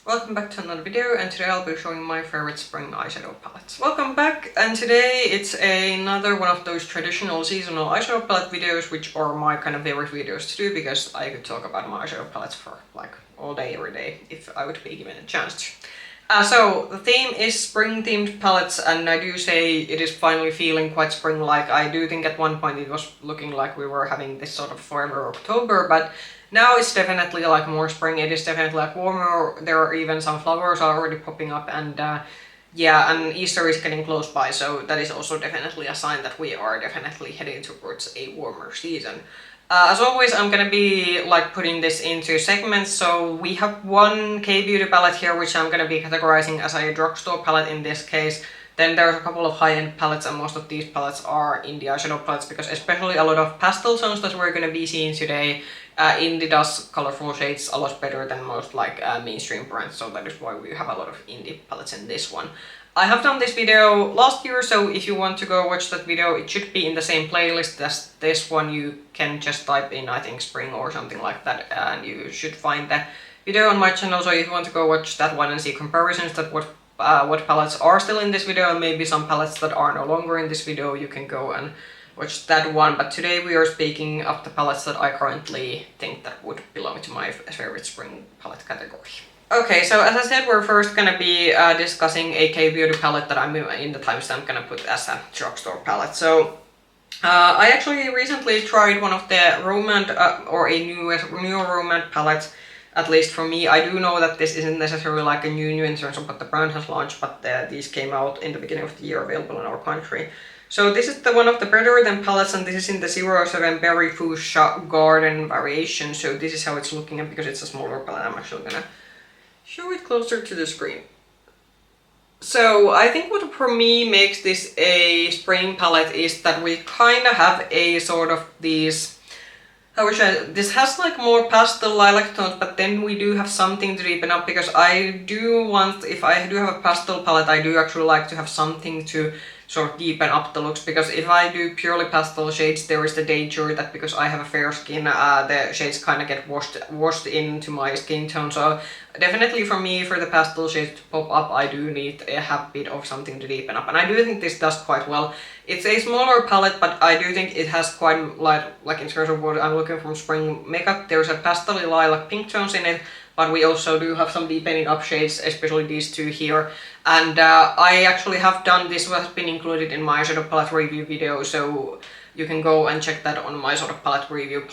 Welcome back to another video, and today I'll be showing my favorite spring eyeshadow palettes. Welcome back, and today it's another one of those traditional seasonal eyeshadow palette videos, which are my kind of favorite videos to do because I could talk about my eyeshadow palettes for like all day, every day, if I would be given a chance to. So the theme is spring themed palettes, and I do say it is finally feeling quite spring-like. I do think at one point it was looking like we were having this sort of forever October, but now it's definitely like more spring. It is definitely like warmer. There are even some flowers already popping up, and yeah, and Easter is getting close by, so that is also definitely a sign that we are definitely heading towards a warmer season. As always, I'm gonna be like putting this into segments, so we have one K-beauty palette here, which I'm gonna be categorizing as a drugstore palette in this case. Then there's a couple of high-end palettes, and most of these palettes are indie eyeshadow palettes, because especially a lot of pastel tones that we're gonna be seeing today, indie does colorful shades a lot better than most like mainstream brands, so that is why we have a lot of indie palettes in this one. I have done this video last year, so if you want to go watch that video, it should be in the same playlist as this one. You can just type in, I think, spring or something like that, and you should find the video on my channel. So if you want to go watch that one and see comparisons that what palettes are still in this video, and maybe some palettes that are no longer in this video, you can go and watch that one. But today we are speaking of the palettes that I currently think that would belong to my favorite spring palette category. Okay, so as I said, we're first gonna be discussing a K-beauty palette that I'm in the timestamp gonna put as a drugstore palette. So I actually recently tried one of the Romand or a newer Romand palette, at least for me. I do know that this isn't necessarily like a new in terms of what the brand has launched, but these came out in the beginning of the year, available in our country. So this is the one of the Better Than palettes, and this is in the 07 Berry Fuchsia Garden variation. So this is how it's looking, and because it's a smaller palette, I'm actually gonna show it closer to the screen. So I think what for me makes this a spring palette is that we kind of have a sort of these, this has like more pastel lilac tones, but then we do have something to deepen up, because I do want, if I do have a pastel palette, I do actually like to have something to sort of deepen up the looks, because if I do purely pastel shades, there is the danger that because I have a fair skin, the shades kind of get washed into my skin tone. So definitely for me, for the pastel shades to pop up, I do need a bit of something to deepen up, and I do think this does quite well. It's a smaller palette, but I do think it has quite like in terms of what I'm looking from spring makeup, there's a pastel lilac pink tones in it, but we also do have some deepening up shades, especially these two here. And I actually have done this, what has been included in my eyeshadow palette review video, so you can go and check that on my sort of palette review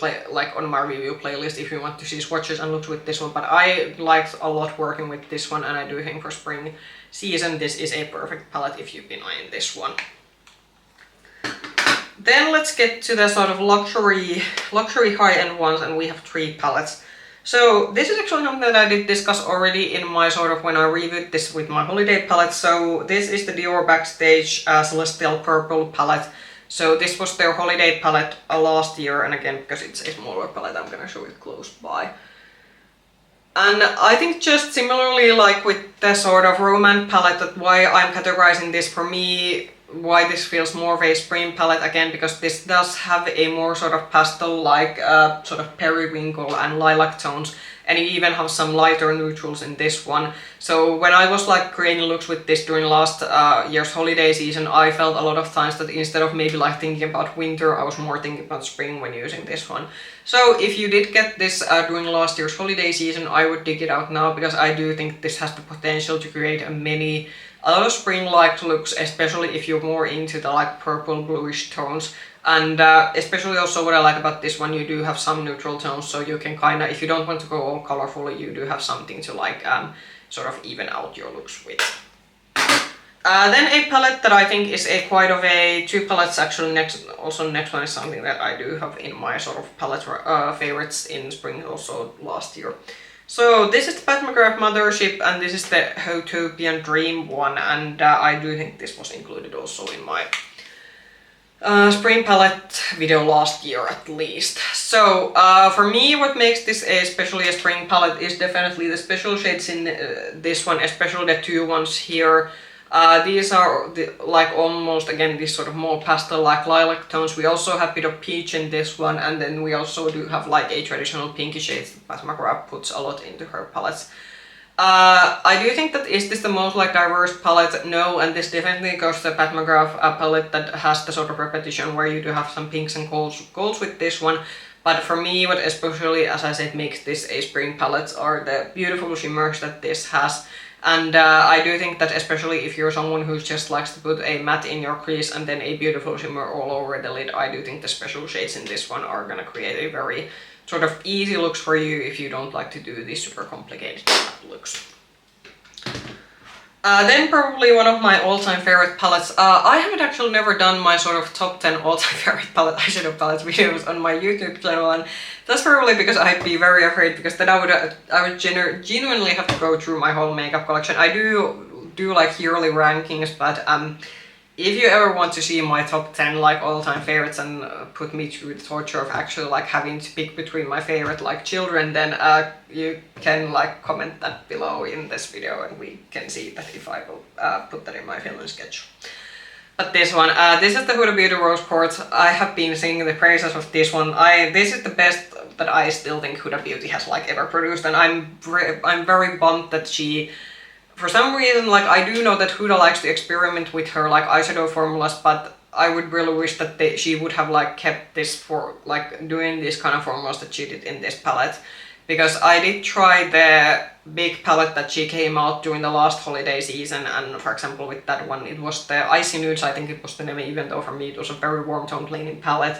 on my review playlist if you want to see swatches and looks with this one. But I liked a lot working with this one, and I do think for spring season this is a perfect palette if you've been eyeing this one. Then let's get to the sort of luxury high-end ones, and we have 3 palettes. So this is actually something that I did discuss already in my sort of when I reviewed this with my holiday palette. So this is the Dior Backstage Celestial Purple palette. So this was their holiday palette last year, and again, because it's a smaller palette, I'm gonna show it close by. And I think just similarly like with the sort of Romand palette, that why I'm categorizing this, for me, why this feels more of a spring palette, again, because this does have a more sort of pastel-like sort of periwinkle and lilac tones, and you even have some lighter neutrals in this one. So when I was like creating looks with this during last year's holiday season, I felt a lot of times that instead of maybe like thinking about winter, I was more thinking about spring when using this one. So if you did get this during last year's holiday season, I would dig it out now, because I do think this has the potential to create a lot of spring-like looks, especially if you're more into the like purple bluish tones. And especially also what I like about this one, you do have some neutral tones, so you can kind of, if you don't want to go all colorful, you do have something to like sort of even out your looks with. Then a palette that I think is a quite of a 2 palettes actually. Next one is something that I do have in my sort of palette favorites in spring also last year. So this is the Pat McGrath Mothership, and this is the Utopian Dream one, and I do think this was included also in my spring palette video last year at least. So for me, what makes this especially a spring palette is definitely the special shades in this one, especially the 2 ones here. These are like almost, again, this sort of more pastel-like lilac tones. We also have a bit of peach in this one, and then we also do have like a traditional pinky shade that Pat McGrath puts a lot into her palettes. I do think that is this the most like diverse palette? No, and this definitely goes to the Pat McGrath palette that has the sort of repetition where you do have some pinks and golds with this one. But for me, what especially, as I said, makes this a spring palette are the beautiful shimmers that this has. And I do think that especially if you're someone who just likes to put a matte in your crease and then a beautiful shimmer all over the lid, I do think the special shades in this one are gonna create a very sort of easy looks for you if you don't like to do these super complicated looks. Then probably one of my all-time favorite palettes. I haven't actually never done my sort of top 10 all-time favorite eyeshadow palettes videos on my YouTube channel, and that's probably because I'd be very afraid, because then I would genuinely have to go through my whole makeup collection. I do like yearly rankings, but if you ever want to see my top 10 like all-time favorites and put me through the torture of actually like having to pick between my favorite like children, then you can like comment that below in this video and we can see that if I will put that in my filming schedule. But this one, this is the Huda Beauty Rose Quartz. I have been singing the praises of this one. This is the best that I still think Huda Beauty has like ever produced, and I'm very bummed that she, for some reason, like I do know that Huda likes to experiment with her like eyeshadow formulas, but I would really wish that she would have like kept this for like doing these kind of formulas that she did in this palette. Because I did try the big palette that she came out during the last holiday season, and for example with that one it was the Icy Nudes, I think it was the name, even though for me it was a very warm tone cleaning palette.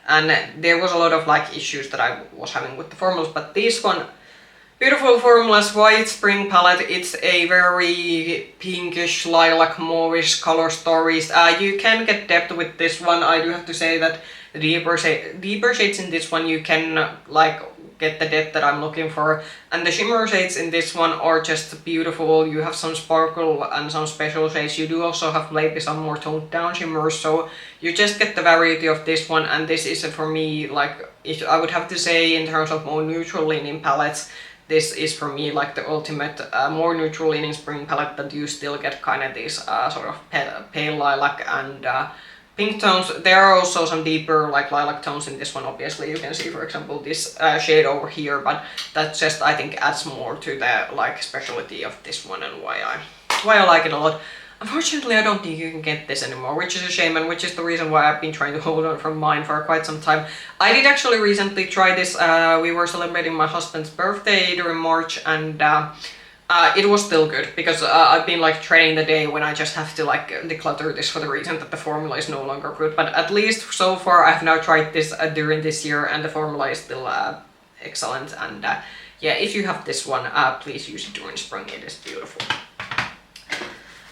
And there was a lot of like issues that I was having with the formulas, but this one, beautiful formulas, white spring palette. It's a very pinkish, lilac, mauvish color stories. You can get depth with this one. I do have to say that the deeper shades in this one you can like get the depth that I'm looking for, and the shimmer shades in this one are just beautiful. You have some sparkle and some special shades. You do also have maybe some more toned down shimmers, so you just get the variety of this one. And this is for me like, if I would have to say in terms of more neutral leaning palettes, this is for me like the ultimate more neutral leaning spring palette that you still get kind of these sort of pale lilac and pink tones. There are also some deeper like lilac tones in this one. Obviously you can see for example this shade over here, but that just I think adds more to the like specialty of this one and why I like it a lot. Unfortunately I don't think you can get this anymore, which is a shame, and which is the reason why I've been trying to hold on from mine for quite some time. I did actually recently try this. We were celebrating my husband's birthday during March, and it was still good, because I've been like trading the day when I just have to like declutter this for the reason that the formula is no longer good. But at least so far I've now tried this during this year and the formula is still excellent. And yeah, if you have this one, please use it during spring. It is beautiful.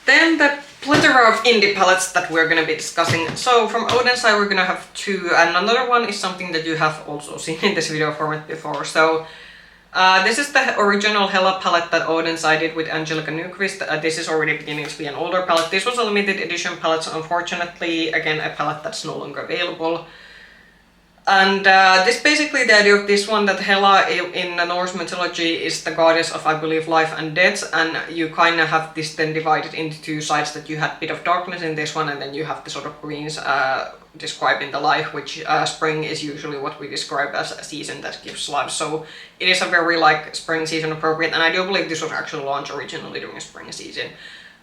Then the plethora of indie palettes that we're going to be discussing. So from Oden's side we're going to have two, and another one is something that you have also seen in this video format before. So this is the original Hella palette that Oden's I did with Angelica Nyqvist. This is already beginning to be an older palette. This was a limited edition palette, so unfortunately, again, a palette that's no longer available. And this basically the idea of this one, that Hela in the Norse mythology is the goddess of, I believe, life and death, and you kind of have this then divided into two sides, that you had a bit of darkness in this one, and then you have the sort of greens describing the life, which spring is usually what we describe as a season that gives life. So it is a very like spring season appropriate, and I do believe this was actually launched originally during spring season.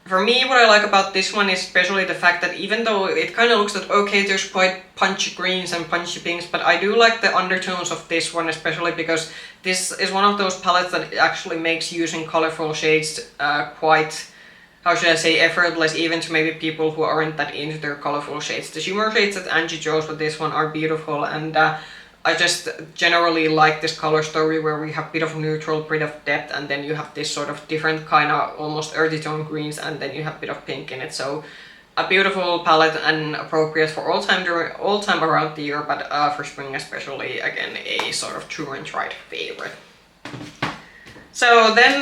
For me, what I like about this one is especially the fact that even though it kind of looks that, okay, there's quite punchy greens and punchy pinks, but I do like the undertones of this one, especially because this is one of those palettes that actually makes using colorful shades quite, how should I say, effortless, even to maybe people who aren't that into their colorful shades. The shimmer shades that Angie chose with this one are beautiful, and I just generally like this color story where we have a bit of neutral, bit of depth, and then you have this sort of different kind of almost earthy tone greens, and then you have a bit of pink in it. So a beautiful palette and appropriate for all time around the year, but for spring especially, again, a sort of true and tried favorite. So then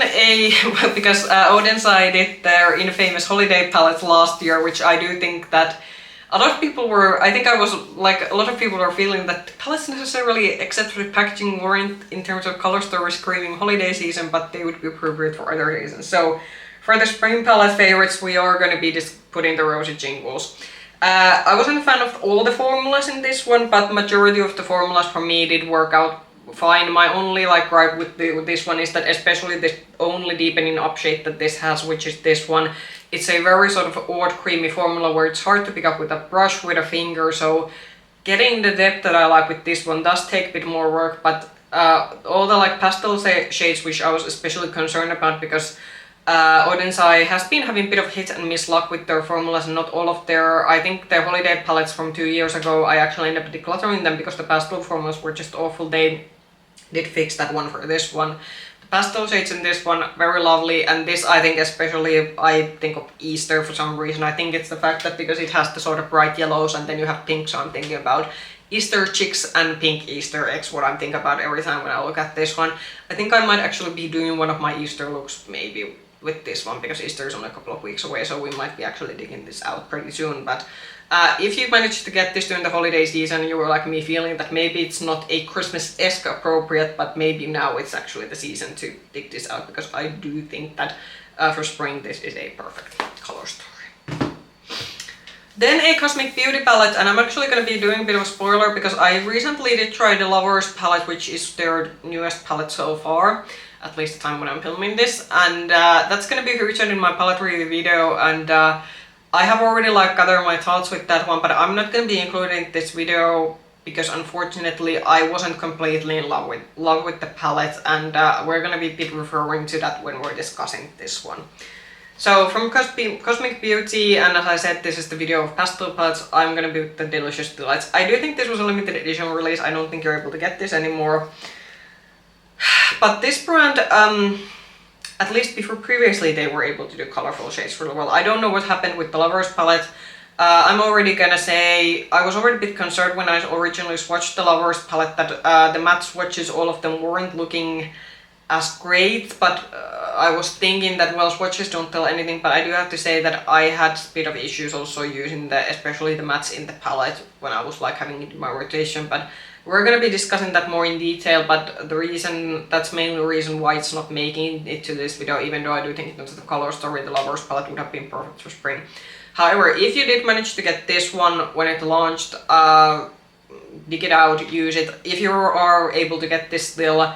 because Oden's I did their infamous holiday palette last year, which I do think that a lot of people were, I think I was like, a lot of people were feeling that the palettes necessarily, except for the packaging, weren't in terms of color story screaming holiday season, but they would be appropriate for other reasons. So for the spring palette favorites, we are going to be just putting the Rosy Jingles. I wasn't a fan of all the formulas in this one, but majority of the formulas for me did work out fine. My only like gripe with this one is that especially this only deepening up shade that this has, which is this one, it's a very sort of odd creamy formula where it's hard to pick up with a brush, with a finger, so getting the depth that I like with this one does take a bit more work, but all the like pastel shades, which I was especially concerned about because Audience Eye has been having a bit of hit and miss luck with their formulas, and not all of their, I think their holiday palettes from 2 years ago, I actually ended up decluttering them because the pastel formulas were just awful. They did fix that one for this one. The pastel shades in this one, very lovely, and this I think especially, I think of Easter for some reason. I think it's the fact that because it has the sort of bright yellows and then you have pink, so I'm thinking about Easter chicks and pink Easter eggs, what I'm thinking about every time when I look at this one. I think I might actually be doing one of my Easter looks maybe with this one because Easter is only a couple of weeks away, so we might be actually digging this out pretty soon. But if you managed to get this during the holiday season, you were like me feeling that maybe it's not a Christmas-esque appropriate, but maybe now it's actually the season to dig this out, because I do think that for spring this is a perfect color story. Then a Cosmic Beauty palette, and I'm actually going to be doing a bit of a spoiler because I recently did try the Lovers palette, which is their newest palette so far, at least the time when I'm filming this, and that's going to be featured in my palette review video, and I have already like gathered my thoughts with that one, but I'm not going to be including this video because unfortunately I wasn't completely in love with the palette, and we're going to be a bit referring to that when we're discussing this one. So from Cosmic Beauty, and as I said, this is the video of pastel palettes, I'm gonna be with the Delicious Delights. I do think this was a limited edition release, I don't think you're able to get this anymore. But this brand, at least before previously, they were able to do colorful shades really well. I don't know what happened with the Lovers palette. I'm already gonna say, I was already a bit concerned when I originally swatched the Lovers palette that the matte swatches, all of them weren't looking as great, but I was thinking that, well, swatches don't tell anything, but I do have to say that I had a bit of issues also using especially the mattes in the palette when I was like having it in my rotation, but we're gonna be discussing that more in detail. But that's mainly the reason why it's not making it to this video, even though I do think in terms of the color story, the Lovers palette would have been perfect for spring. However, if you did manage to get this one when it launched, dig it out, use it. If you are able to get this still,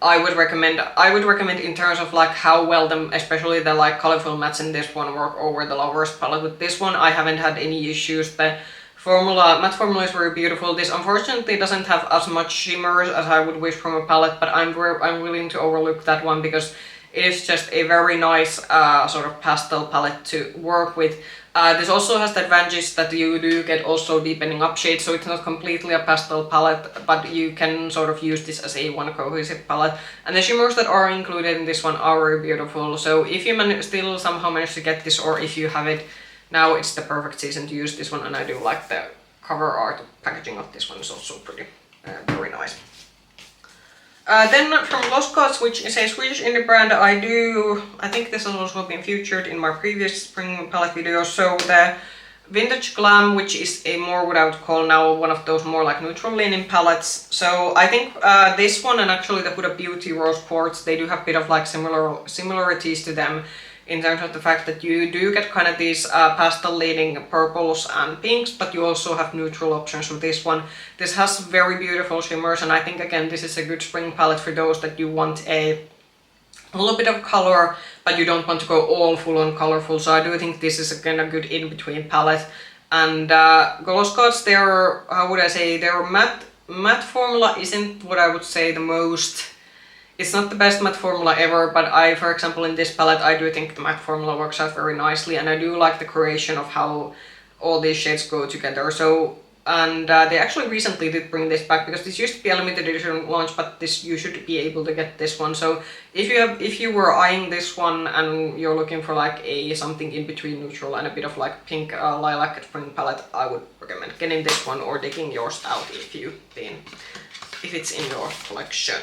I would recommend in terms of like how well especially the like colorful mattes in this one work over the Lovers palette. With this one I haven't had any issues. The matte formula is very beautiful. This unfortunately doesn't have as much shimmers as I would wish from a palette, but I'm willing to overlook that one because it is just a very nice sort of pastel palette to work with. This also has the advantage that you do get also deepening up shades, so it's not completely a pastel palette, but you can sort of use this as a one cohesive palette. And the shimmers that are included in this one are very beautiful, so if you still somehow manage to get this, or if you have it, now it's the perfect season to use this one, and I do like the cover art packaging of this one is also pretty, very nice. Then from Lost Gods, which is a Swedish indie brand, I think this has also been featured in my previous spring palette videos. So the Vintage Glam, which is a more what I would call now one of those more like neutral leaning palettes. So I think this one and actually the Huda Beauty Rose Quartz, they do have a bit of like similarities to them in terms of the fact that you do get kind of these pastel leaning purples and pinks, but you also have neutral options with this one. This has very beautiful shimmers, and I think again this is a good spring palette for those that you want a little bit of color, but you don't want to go all full on colorful. So I do think this is again a good in-between palette. And Lost Gods, their, how would I say, their matte formula isn't what I would say the most. It's not the best matte formula ever, but for example, in this palette, I do think the matte formula works out very nicely, and I do like the creation of how all these shades go together. So, and they actually recently did bring this back because this used to be a limited edition launch, but you should be able to get this one. So if you were eyeing this one and you're looking for like something in between neutral and a bit of like pink lilac spring palette, I would recommend getting this one or digging yours out if it's in your collection.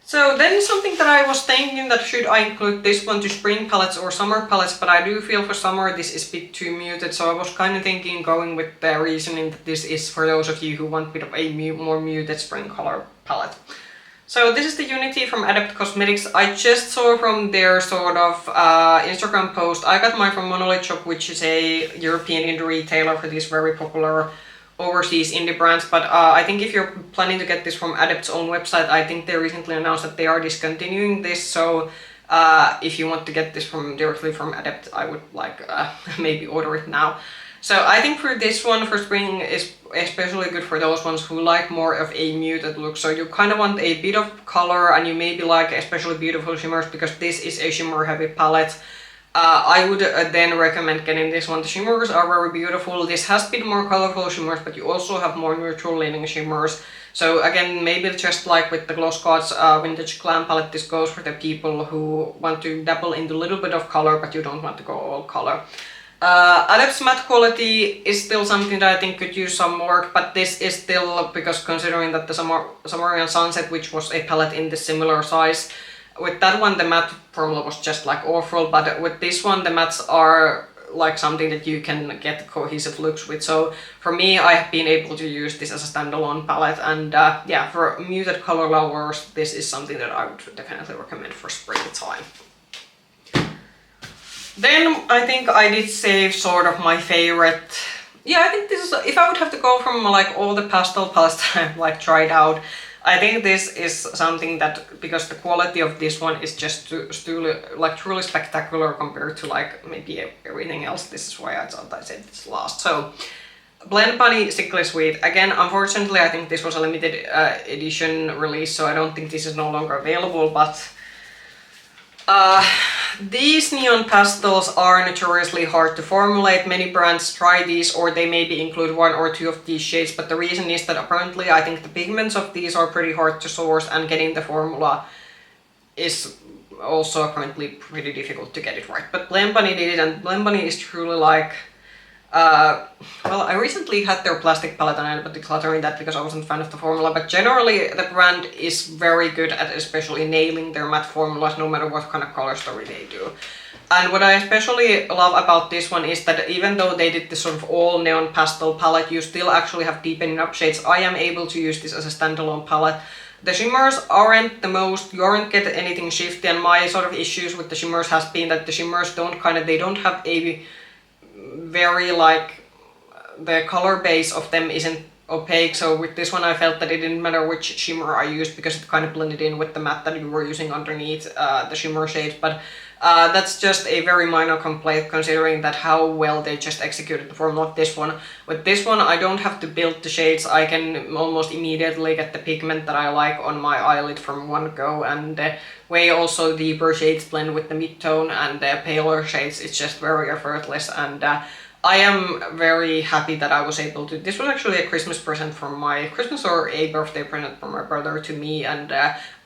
So then something that I was thinking that should I include this one to spring palettes or summer palettes, but I do feel for summer this is a bit too muted, so I was kind of thinking going with the reasoning that this is for those of you who want a bit of a more muted spring color palette. So this is the Unity from Adept Cosmetics. I just saw from their sort of Instagram post, I got mine from Monolith Shop, which is a European indie retailer for these very popular overseas indie brands, but I think if you're planning to get this from Adept's own website, I think they recently announced that they are discontinuing this, so if you want to get this directly from Adept, I would like maybe order it now. So I think for this one, for spring, is especially good for those ones who like more of a muted look. So you kind of want a bit of color, and you maybe like especially beautiful shimmers, because this is a shimmer heavy palette. I would then recommend getting this one. The shimmers are very beautiful. This has been more colorful shimmers, but you also have more neutral leaning shimmers. So again, maybe just like with the Gloss Gods Vintage Glam palette, this goes for the people who want to dabble into a little bit of color, but you don't want to go all color. Adept's matte quality is still something that I think could use some work, but this is still, because considering that the Sumerian Sunset, which was a palette in the similar size, with that one the matte formula was just like awful, but with this one the mattes are like something that you can get cohesive looks with. So for me, I have been able to use this as a standalone palette, and yeah, for muted color lovers, this is something that I would definitely recommend for springtime. Then I think I did save sort of my favorite. Yeah, I think this is, if I would have to go from like all the pastel palettes that I've like tried out, I think this is something that, because the quality of this one is just truly spectacular compared to like maybe everything else. This is why I thought I said this last. So Blend Bunny Sickly Sweet. Again, unfortunately, I think this was a limited edition release, so I don't think this is no longer available, but these neon pastels are notoriously hard to formulate. Many brands try these, or they maybe include one or two of these shades, but the reason is that apparently I think the pigments of these are pretty hard to source, and getting the formula is also apparently pretty difficult to get it right. But Blend Bunny did it, and Blend Bunny is truly like, well, I recently had their plastic palette and I ended up decluttering that because I wasn't a fan of the formula, but generally the brand is very good at especially nailing their matte formulas no matter what kind of color story they do. And what I especially love about this one is that even though they did this sort of all neon pastel palette, you still actually have deepening up shades. I am able to use this as a standalone palette. The shimmers aren't the most, you aren't getting anything shifty, and my sort of issues with the shimmers has been that the shimmers don't have a very like, the color base of them isn't opaque, so with this one I felt that it didn't matter which shimmer I used because it kind of blended in with the matte that you were using underneath the shimmer shades, but that's just a very minor complaint considering that how well they just executed the formula of this one. With this one I don't have to build the shades, I can almost immediately get the pigment that I like on my eyelid from one go, and the way also deeper shades blend with the mid-tone and the paler shades, it's just very effortless, and I am very happy that I was able to. This was actually a Christmas present from my Christmas or a birthday present from my brother to me, and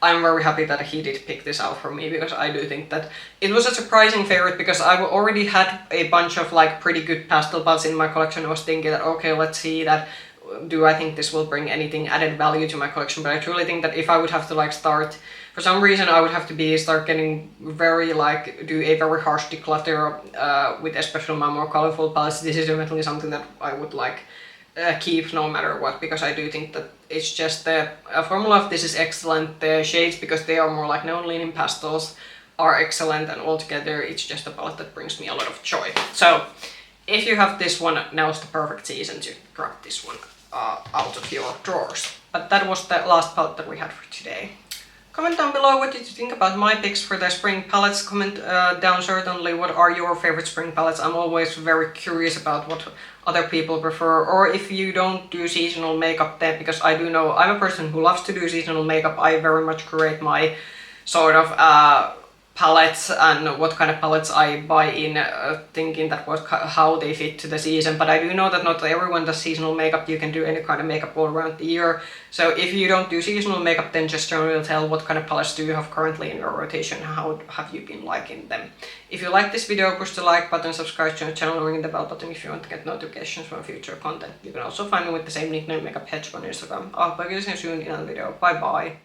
I'm very happy that he did pick this out for me, because I do think that it was a surprising favorite, because I already had a bunch of like pretty good pastel palettes in my collection. I was thinking that okay, let's see that, do I think this will bring anything added value to my collection, but I truly think that if I would have to like start, for some reason I would have to start getting very like, do a very harsh declutter with especially my more colorful palettes. This is definitely something that I would like keep no matter what, because I do think that it's just the formula of this is excellent. The shades, because they are more like neon leaning pastels, are excellent, and altogether it's just a palette that brings me a lot of joy. So if you have this one, now's the perfect season to grab this one out of your drawers. But that was the last palette that we had for today. Comment down below what did you think about my picks for the spring palettes. Comment down certainly what are your favorite spring palettes. I'm always very curious about what other people prefer, or if you don't do seasonal makeup then, because I do know I'm a person who loves to do seasonal makeup. I very much create my sort of palettes and what kind of palettes I buy in, thinking that how they fit to the season. But I do know that not everyone does seasonal makeup. You can do any kind of makeup all around the year. So if you don't do seasonal makeup, then just generally tell what kind of palettes do you have currently in your rotation, how have you been liking them. If you like this video, push the like button, subscribe to the channel, ring the bell button if you want to get notifications from future content. You can also find me with the same nickname, Makeup Hedge, on Instagram. I'll be seeing you soon in another video. Bye bye!